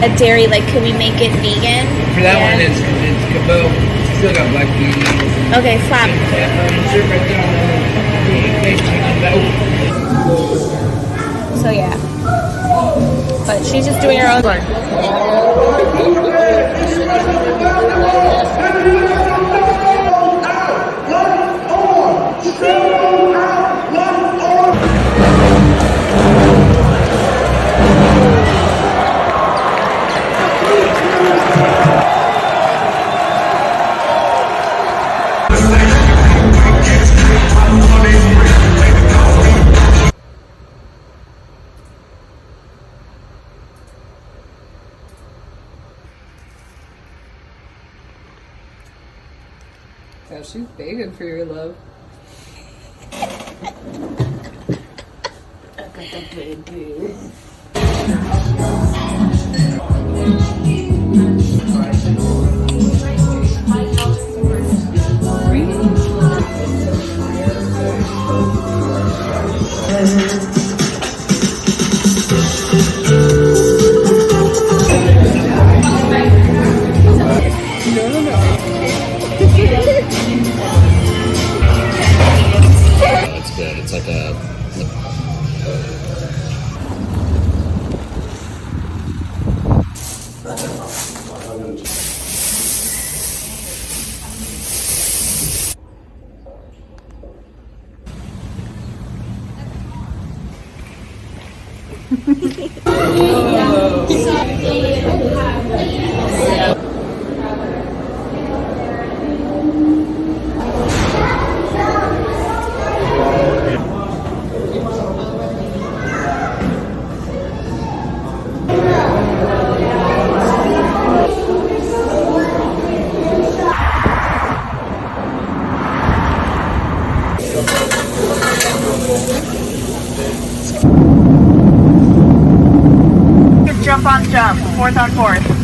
a dairy. Like, could we make it vegan? For that one, it's kebab. Still got black beans. Okay, slap. So yeah, but she's just doing her own work. Yeah, she's begging for your love. I got the baby. It's good. It's like a Jump on jump, 4th on 4th.